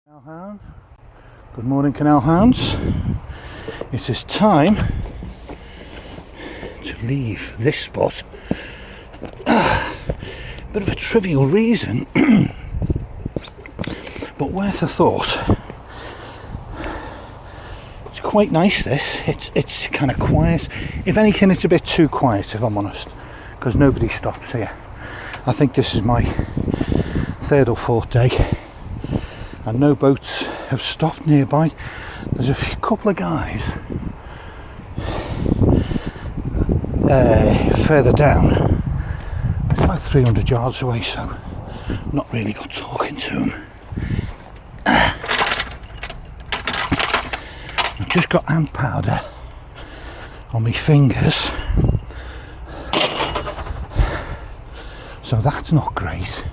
Canal Hound. Good morning, Canal Hounds. It is time to leave this spot. Bit of a trivial reason, but worth a thought. It's quite nice, this. It's kind of quiet. If anything, it's a bit too quiet, if I'm honest, because nobody stops here. I think this is my third or fourth day, and no boats have stopped nearby. There's a couple of guys further down. It's about 300 yards away, so I've not really got talking to them. I've just got ant powder on my fingers, so that's not great.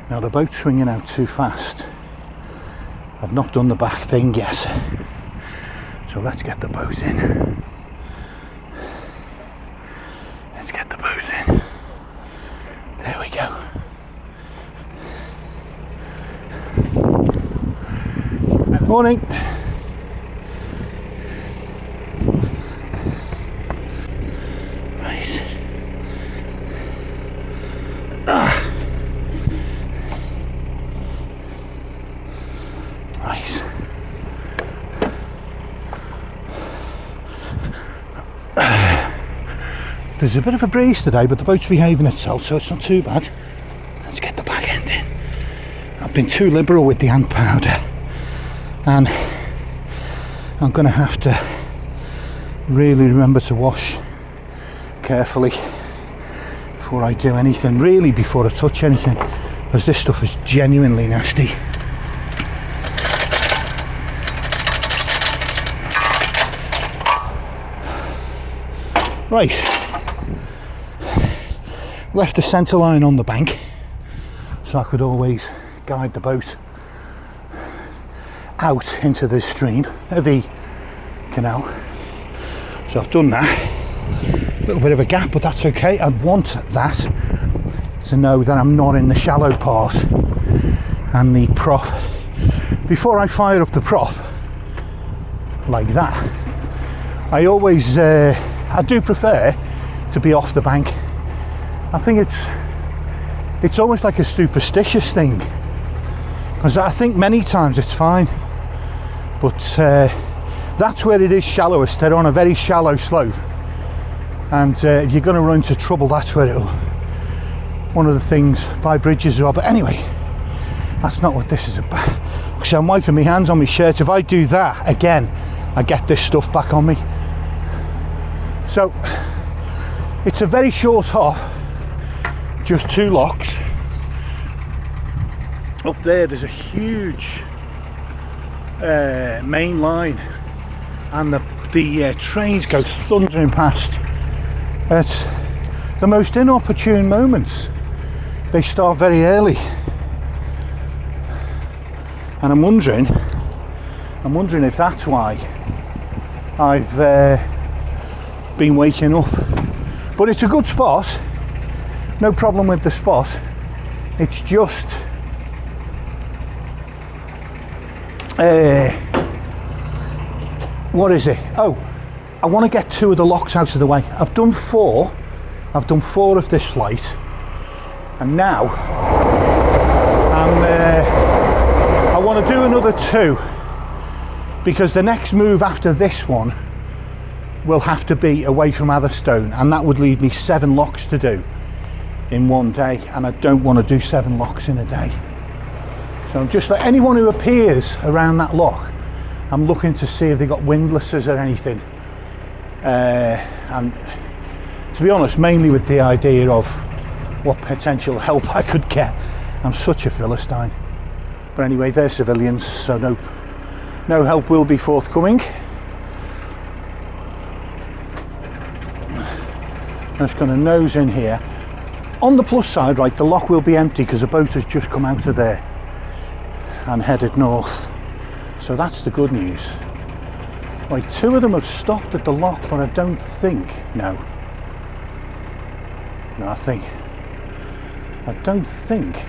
Now the boat's swinging out too fast. I've not done the back thing yet, so let's get the boat in. Let's get the boat in. There we go. Morning. Right. Right. There's a bit of a breeze today, but the boat's behaving itself, so it's not too bad. Let's get the back end in. I've been too liberal with the ant powder, and I'm going to have to really remember to wash carefully before I do anything, really before I touch anything, because this stuff is genuinely nasty. Right, left the centre line on the bank so I could always guide the boat out into the stream, the canal. So I've done that. A little bit of a gap, but that's okay. I want that to know that I'm not in the shallow part. And the prop, before I fire up the prop like that, I always I do prefer to be off the bank. I think it's almost like a superstitious thing, because I think many times it's fine, but that's where it is shallowest. They're on a very shallow slope, and if you're going to run into trouble, that's where it'll, one of the things by bridges as well. But anyway, that's not what this is about. So I'm wiping my hands on my shirt. If I do that again, I get this stuff back on me. So it's a very short hop, just 2 locks. Up there's a huge main line, and the trains go thundering past at the most inopportune moments. They start very early, and I'm wondering if that's why I've been waking up. But it's a good spot, no problem with the spot. It's just what is it? Oh, I want to get 2 of the locks out of the way. I've done 4 of this flight, and now I want to do another 2, because the next move after this one will have to be away from Atherstone, and that would leave me 7 locks to do in one day, and I don't want to do 7 locks in a day. So I'm just like anyone who appears around that lock, I'm looking to see if they got windlasses or anything, and to be honest, mainly with the idea of what potential help I could get. I'm such a Philistine. But anyway, they're civilians, so no help will be forthcoming. I'm just going to nose in here. On the plus side, right, the lock will be empty because the boat has just come out of there and headed north. So that's the good news. Right, 2 of them have stopped at the lock, but I don't think, no, I don't think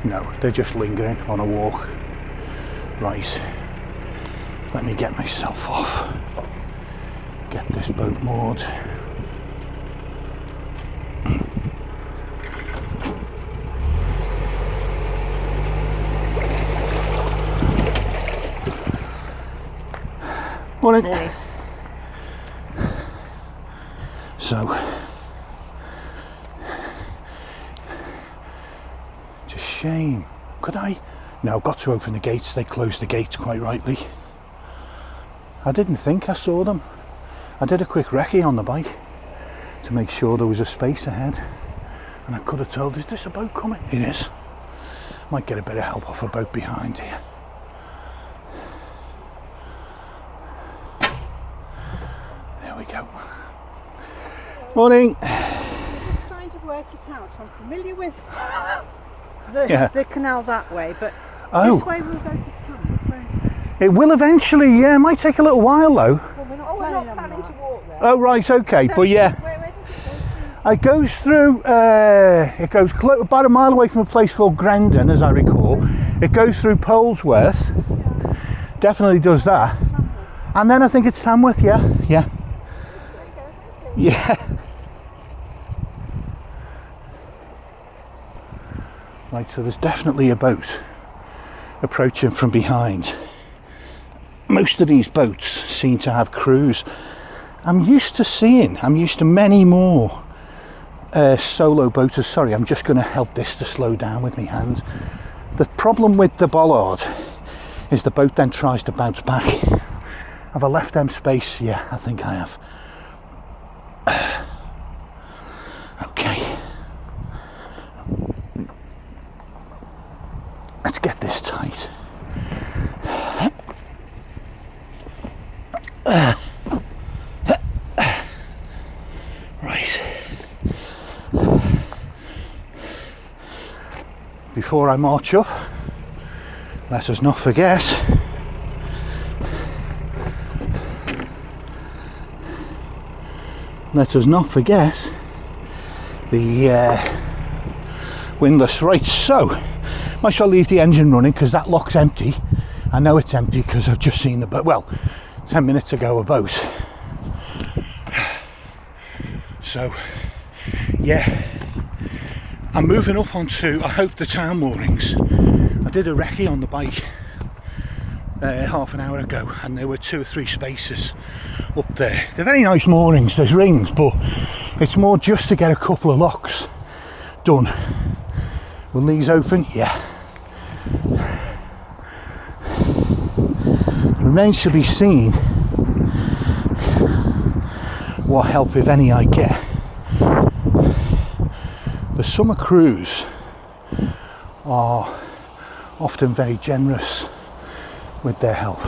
No, they're just lingering on a walk. Right, let me get myself off. Get this boat moored. Morning. Morning. So, it's a shame. Could I? No, I've got to open the gates. They closed the gates quite rightly. I didn't think I saw them. I did a quick recce on the bike to make sure there was a space ahead, and I could have told, is this a boat coming? It is. Might get a bit of help off a boat behind here. There we go. Morning. I'm just trying to work it out. I'm familiar with the canal that way, but this way we'll go to Tamworth, won't it? It will eventually, yeah. It might take a little while though. Well, we're not planning to walk there. Oh right, okay, So but yeah. Where does it go to? It goes through, about a mile away from a place called Grendon, as I recall. It goes through Polesworth, definitely does that. And then I think it's Tamworth, yeah. Right, so there's definitely a boat approaching from behind. Most of these boats seem to have crews. I'm used to many more solo boaters. Sorry, I'm just going to help this to slow down with my hand. The problem with the bollard is the boat then tries to bounce back. Have I left them space? Yeah, I think I have. Okay. Let's get this tight. Right. Before I march up, let us not forget the windlass. Right, so might as well leave the engine running because that lock's empty. I know it's empty because I've just seen the boat. Well, 10 minutes ago, a boat. So, yeah, I'm moving up onto, I hope, the town moorings. I did a recce on the bike half an hour ago, and there were 2 or 3 spaces up there. They're very nice moorings, there's rings, but it's more just to get a couple of locks done. Will these open? Yeah. Remains to be seen what help, if any, I get. The summer crews are often very generous with their help.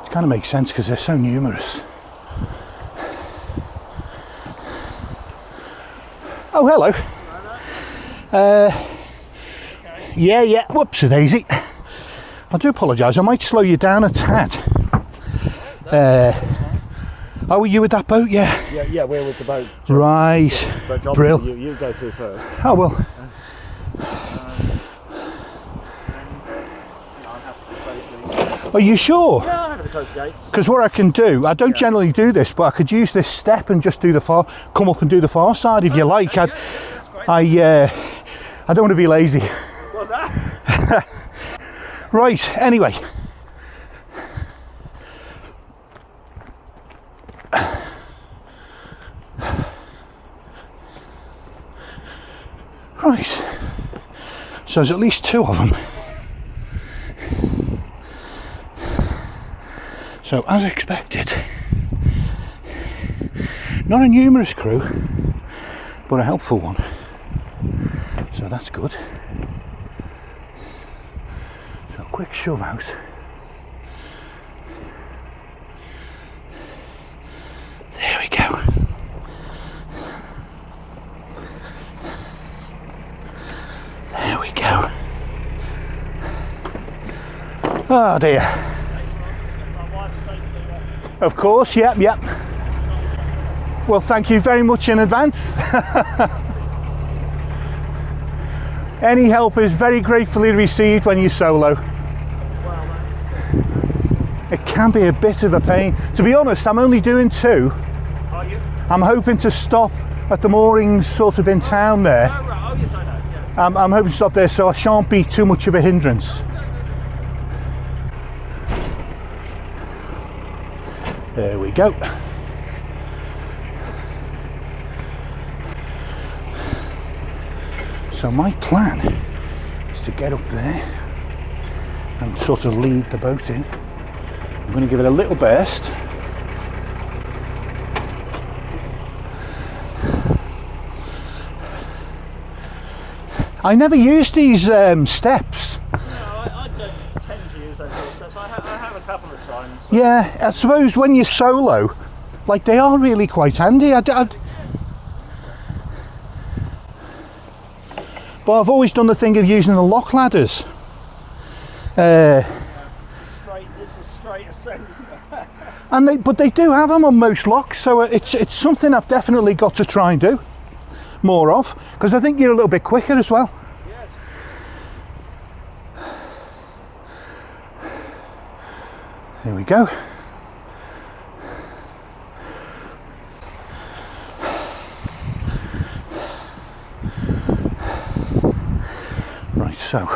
It kind of makes sense because they're so numerous. Oh, hello. Yeah, whoopsie daisy. I do apologise, I might slow you down a tad. Oh, were you with that boat? Yeah, we're with the boat. Right, But brill. you go through first. Oh, well. Are you sure? Yeah, I'll have the close gates. Because what I can do, I don't generally do this, but I could use this step and just do come up and do the far side if you like. I don't want to be lazy. Well, that. Right, anyway. Right. So there's at least 2 of them. So, as expected, not a numerous crew, but a helpful one. So that's good. So, quick shove out. There we go. There we go. Oh dear. Of course, yep. Well, thank you very much in advance. Any help is very gratefully received when you're solo. It can be a bit of a pain. To be honest, I'm only doing 2. Are you? I'm hoping to stop at the moorings sort of in town there. Oh, right. Oh, yes, I know. Yeah. I'm hoping to stop there so I shan't be too much of a hindrance. There we go. So my plan is to get up there and sort of lead the boat in. I'm going to give it a little burst. I never use these steps. No, I don't tend to use those sort of steps. I have a couple of times. So. Yeah, I suppose when you're solo, like they are really quite handy. But I've always done the thing of using the lock ladders. It's a straight ascent, isn't it? But they do have them on most locks, so it's something I've definitely got to try and do more of, because I think you're a little bit quicker as well. Yes. Here we go. Right, so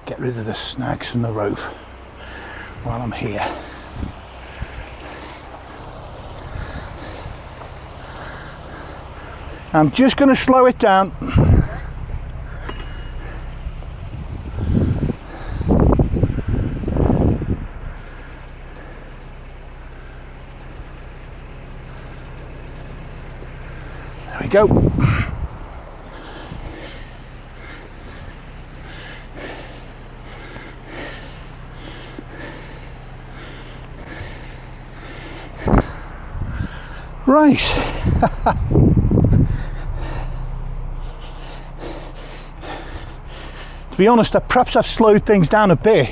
get rid of the snags from the rope while I'm here. I'm just going to slow it down. There we go. Right. To be honest, perhaps I've slowed things down a bit.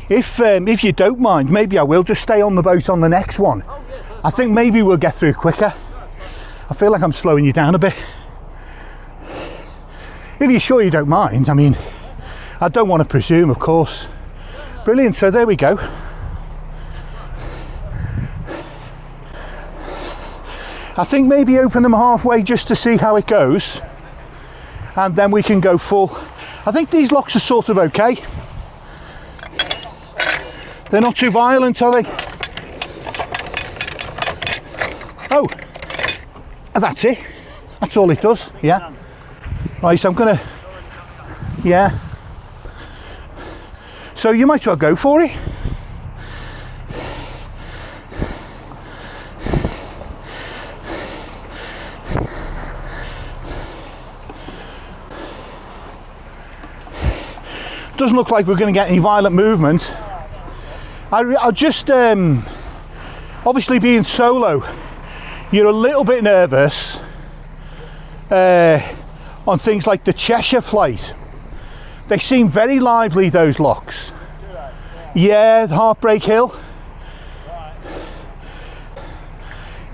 If you don't mind, maybe I will just stay on the boat on the next one. Oh, yes, I think maybe we'll get through quicker. I feel like I'm slowing you down a bit. If you're sure you don't mind, I mean, I don't want to presume, of course. Brilliant, so there we go. I think maybe open them halfway just to see how it goes, and then we can go full. I think these locks are sort of okay. They're not too violent, are they? Oh, that's it. That's all it does, yeah. Right, so I'm gonna, yeah. So you might as well go for it. Doesn't look like we're going to get any violent movement. I'll just, obviously being solo, you're a little bit nervous on things like the Cheshire flight. They seem very lively, those locks. Yeah, the Heartbreak Hill.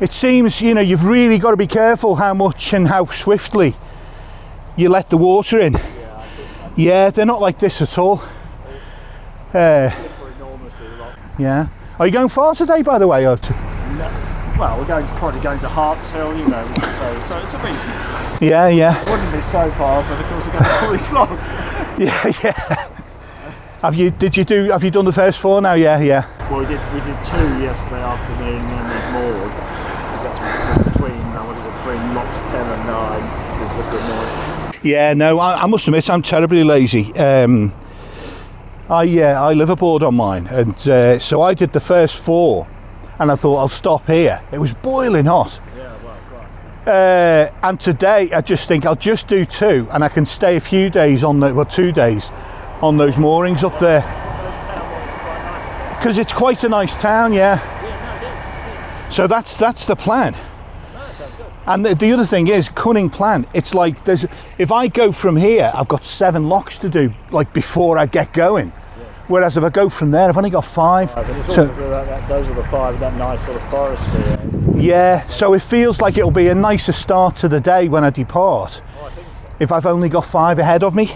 It seems, you know, you've really got to be careful how much and how swiftly you let the water in. Yeah, they're not like this at all. Yeah. Are you going far today, by the way? No. Well, we're probably going to Harts Hill, you know, so it's a reasonable. Yeah. It wouldn't be so far, but of course, we're going to all these logs. Yeah. Have you done the first 4 now? Yeah. Well, we did 2 yesterday afternoon, and then we moored. That's between locks 10 and 9. Just a bit more. Yeah, no, I must admit I'm terribly lazy. I live aboard on mine, and so I did the first 4, and I thought I'll stop here. It was boiling hot. Yeah, well, right. And today I just think I'll just do 2, and I can stay a few days on 2 days on those moorings up there. Those town moorings are quite nice. Because it's quite a nice town, yeah. Yeah, no, it is. So that's the plan. Sounds good. And the other thing is, cunning plan. It's like if I go from here, I've got 7 locks to do, like before I get going. Yeah. Whereas if I go from there, I've only got 5. Right, but it's also those are the 5, that nice sort of forestry area. Yeah, so it feels like it'll be a nicer start to the day when I depart. Oh, I think so. If I've only got 5 ahead of me.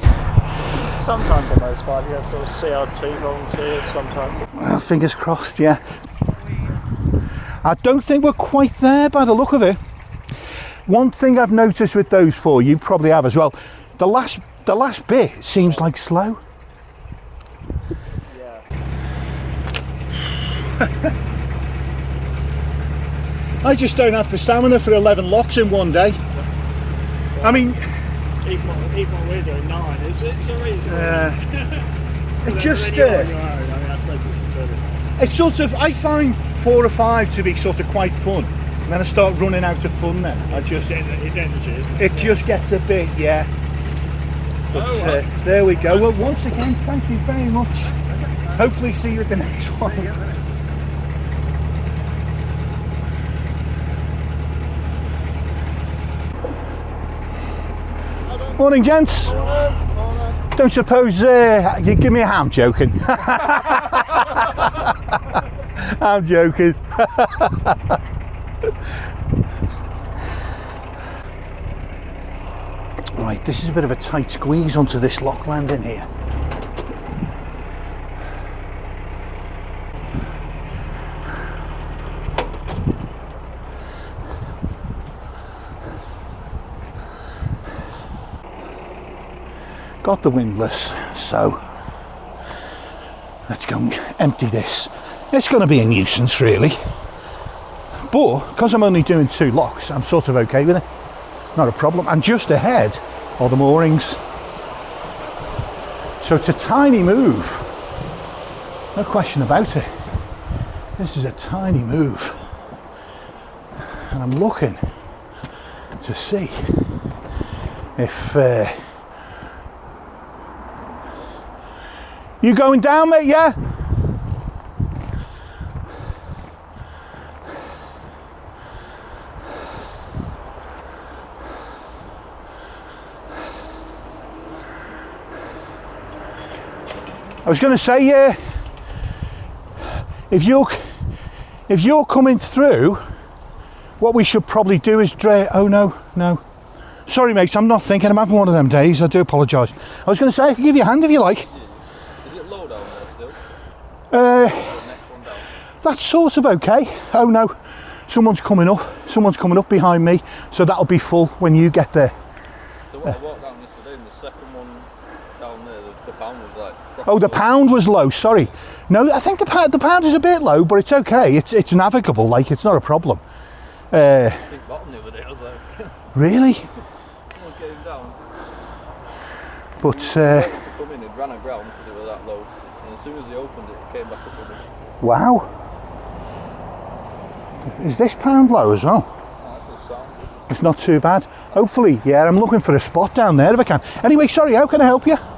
Sometimes on those 5 you have sort of CRT volunteers sometimes. Well, fingers crossed, yeah. I don't think we're quite there by the look of it. One thing I've noticed with those 4, you probably have as well, the last bit seems like slow. Yeah. I just don't have the stamina for 11 locks in one day. I mean, even what we're doing 9, it's a reason. it just on your own, I mean, I suppose it's the tourist. it's sort of, I find 4 or 5 to be sort of quite fun, and then I start running out of fun. Then It's energy, isn't it? it just gets a bit, yeah. But right. there we go. Well, once again, thank you very much. Hopefully see you at the next one. Morning, gents. Don't suppose you give me a hand, joking. I'm joking. Right, this is a bit of a tight squeeze onto this lock landing here. Got the windlass, so let's go and empty this. It's going to be a nuisance really, but because I'm only doing 2 locks, I'm sort of okay with it. Not a problem. And just ahead are the moorings, so it's a tiny move, no question about it. This is a tiny move, and I'm looking to see if you going down, mate? Yeah? I was going to say, yeah, if you're coming through, what we should probably do is oh no. Sorry, mates, I'm not thinking. I'm having one of them days. I do apologise. I was going to say, I could give you a hand if you like. Is it low down there still? Uh, Next one down. That's sort of okay. Oh no, someone's coming up behind me, so that'll be full when you get there. So what I walked down yesterday, and the second one down there, the pound was like... Oh, the pound was low, sorry. No, I think the pound is a bit low, but it's okay. It's navigable, like, it's not a problem. Sink bottom the other day, I was like... Really? Someone came down. But, To come in, it ran aground because it was that low. And as soon as he opened it, it came back up with it. wow. Is this pound low as well? Oh, that does sound good. It's not too bad. Hopefully, yeah, I'm looking for a spot down there if I can. Anyway, sorry, how can I help you? Shut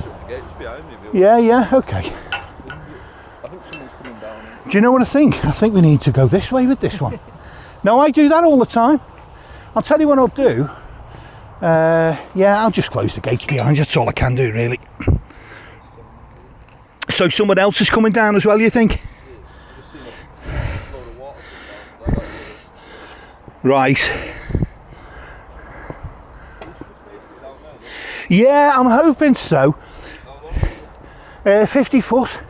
the gates behind me. Bill. Yeah, okay. I think someone's coming down. Do you know what I think? I think we need to go this way with this one. No, I do that all the time. I'll tell you what I'll do. Yeah, I'll just close the gates behind you. That's all I can do, really. So someone else is coming down as well, you think? I've just seen a load of water come down. Right. Yeah, I'm hoping so. 50 foot.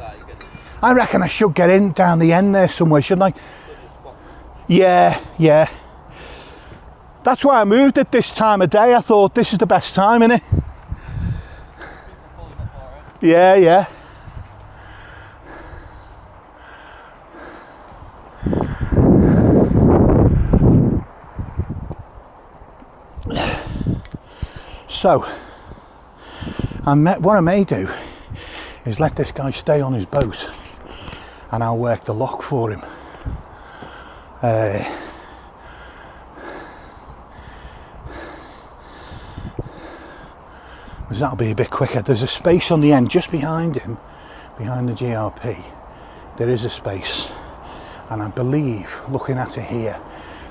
I reckon I should get in down the end there somewhere, shouldn't I? Yeah. That's why I moved at this time of day. I thought this is the best time, innit? Yeah. So, what I may do is let this guy stay on his boat and I'll work the lock for him. Because that'll be a bit quicker. There's a space on the end just behind him, behind the GRP. There is a space, and I believe, looking at it here,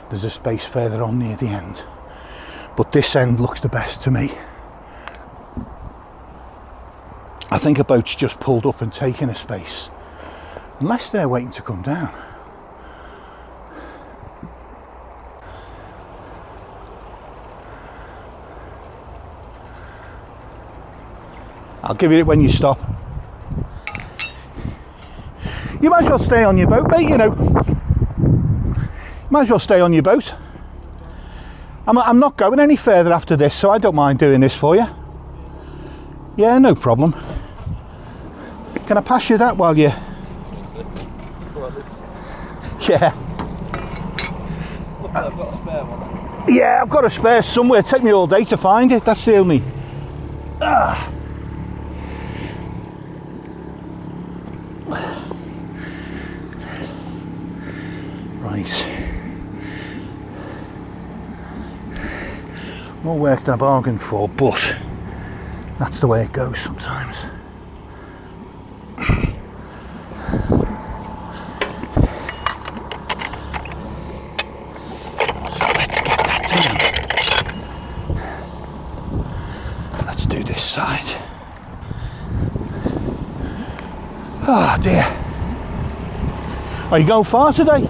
there's a space further on near the end. But this end looks the best to me. I think a boat's just pulled up and taken a space. Unless they're waiting to come down. I'll give you it when you stop. You might as well stay on your boat, mate, you know. Might as well stay on your boat. I'm not going any further after this, so I don't mind doing this for you. Yeah, no problem. Can I pass you that while you... Yeah. Look, I've got a spare one. Yeah, I've got a spare somewhere. Take me all day to find it. That's the only... Ah. Right. More work than I bargained for, but that's the way it goes sometimes. So let's get that done. Let's do this side. Oh dear. Are you going far today?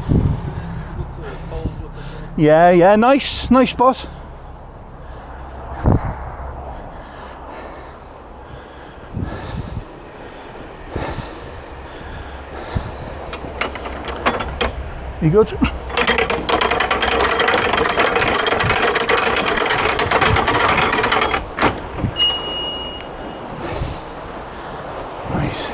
Yeah, nice spot. You good? Nice.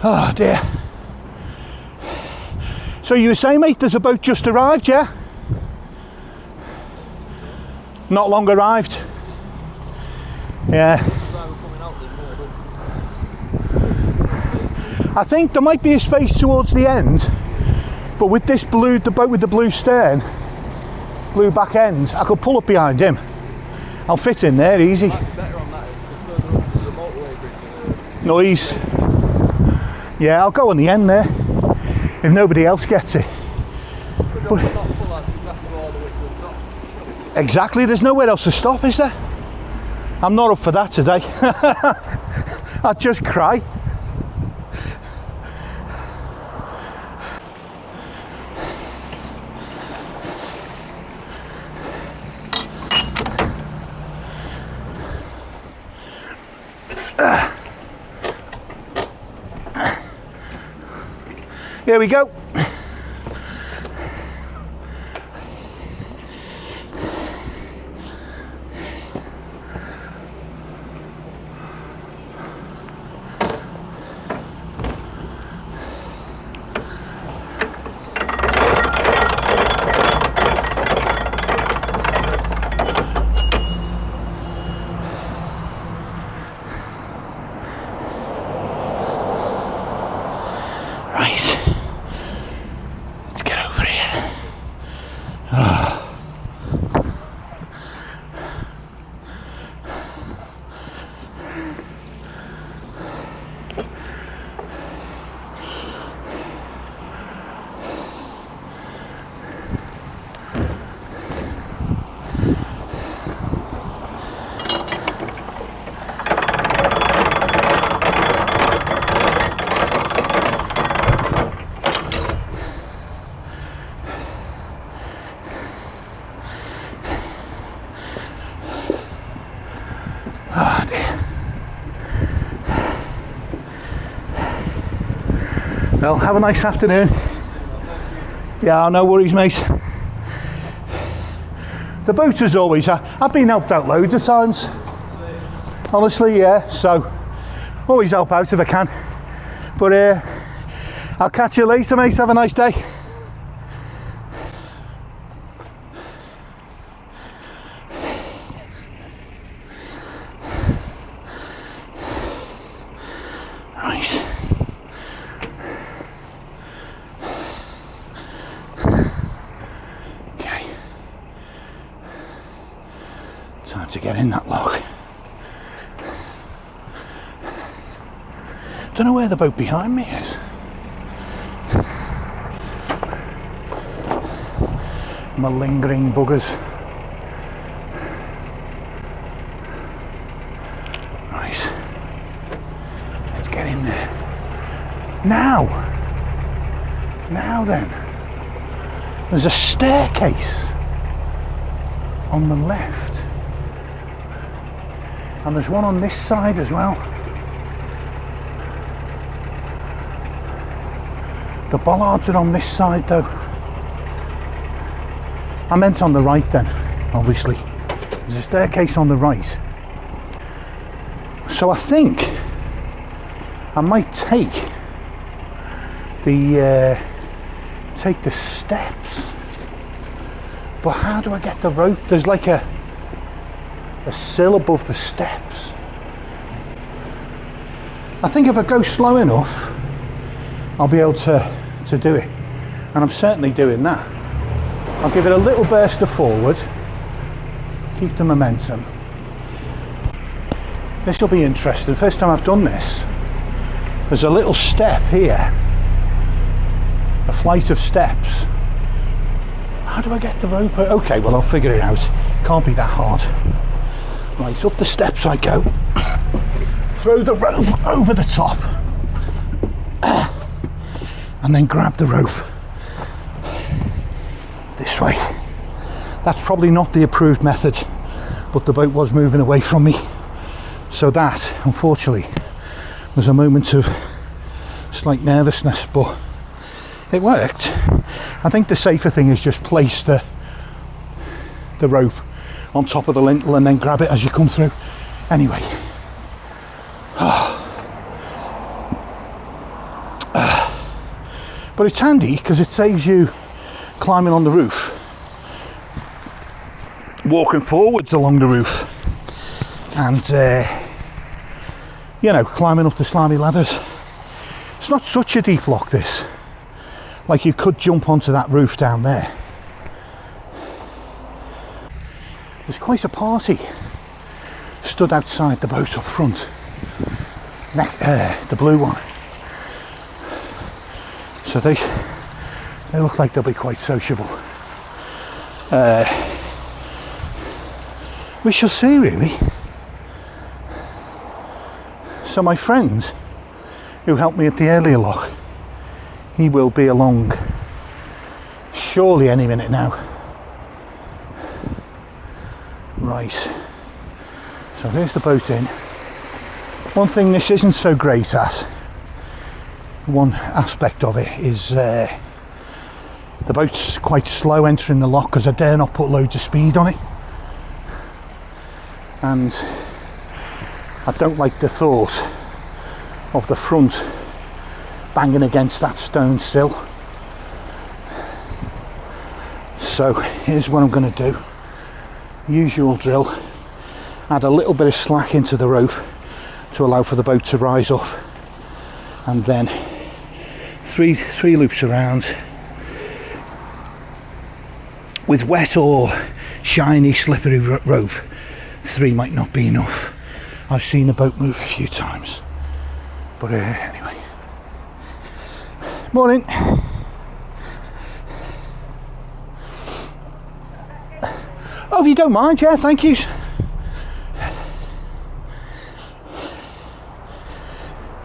Oh dear. So you were saying, mate, there's a boat just arrived, yeah? Not long arrived. Yeah. I think there might be a space towards the end, but with this blue, the boat with the blue stern, blue back end, I could pull up behind him. I'll fit in there easy. Noise. Yeah, I'll go on the end there if nobody else gets it. But exactly, there's nowhere else to stop, is there? I'm not up for that today. I'd just cry. Here we go. Right. Let's get over here. Oh. Oh dear. Well, have a nice afternoon. Yeah, no worries, mate. The boat is always, I've been helped out loads of times. Honestly, yeah, so always help out if I can. But I'll catch you later, mate. Have a nice day. Right. Okay. Time to get in that lock. Don't know where the boat behind me is. malingering buggers. Right, let's get in there. Now then, there's a staircase on the left, and there's one on this side as well. The bollards are on this side though. I meant on the right then, obviously. There's a staircase on the right. So I think I might take the steps. But how do I get the rope? There's like a sill above the steps. I think if I go slow enough, I'll be able to do it. And I'm certainly doing that. I'll give it a little burst of forward, keep the momentum. This will be interesting. First time I've done this. There's a little step here, a flight of steps. How do I get the rope? Okay, well I'll figure it out. Can't be that hard. Right, up the steps I go. Throw the rope over the top. And then grab the rope. This way. That's probably not the approved method, but the boat was moving away from me. So that, unfortunately, was a moment of slight nervousness, but it worked. I think the safer thing is just place the rope on top of the lintel and then grab it as you come through. Anyway. But it's handy because it saves you climbing on the roof, walking forwards along the roof, and you know, climbing up the slimy ladders. It's not such a deep lock, this. Like, you could jump onto that roof down there. There's quite a party stood outside the boat up front, the blue one. So they look like they'll be quite sociable. We shall see, really. So my friend who helped me at the earlier lock, he will be along surely any minute now. Right, so there's the boat in. One thing this isn't so great at, one aspect of it, is the boat's quite slow entering the lock because I dare not put loads of speed on it, and I don't like the thought of the front banging against that stone sill. So here's what I'm going to do. Usual drill, add a little bit of slack into the rope to allow for the boat to rise up, and then three loops around. With wet or shiny slippery rope, 3 might not be enough. I've seen a boat move a few times, but anyway. Morning. Oh, if you don't mind, yeah, thank you. Do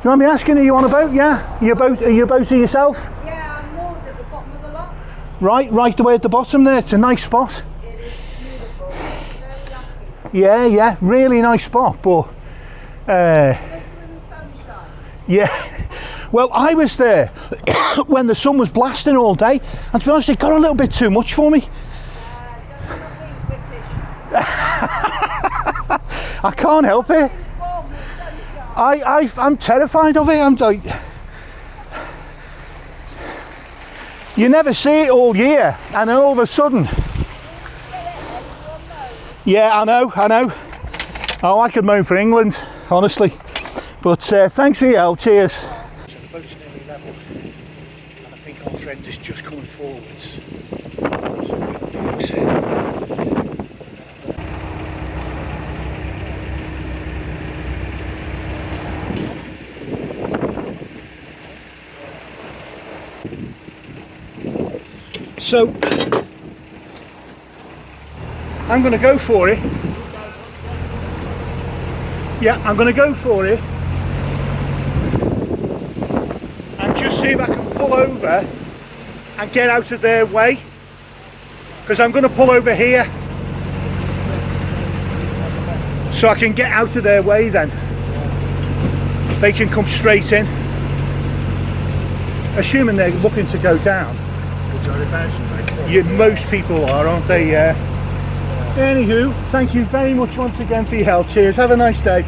you mind me asking, are you on a boat? Yeah? Are you a boater yourself? Yeah, I'm moored at the bottom of the locks. Right away at the bottom there. It's a nice spot. It is beautiful. Very lucky. Yeah, really nice spot, but Especially in the sunshine. yeah. Well, I was there when the sun was blasting all day, and to be honest, it got a little bit too much for me. I can't help it. I'm terrified of it. I'm like, you never see it all year, and then all of a sudden, yeah, I know. Oh, I could moan for England, honestly. But thanks for your help. Cheers. So the boat's nearly level, and I think our friend is just coming forwards. So I'm going to go for it. Yeah, I'm going to go for it. And just see if I can pull over and get out of their way. Because I'm going to pull over here. So I can get out of their way then. They can come straight in. Assuming they're looking to go down. Most people are, aren't they? Yeah. Anywho, thank you very much once again for your help. Cheers, have a nice day.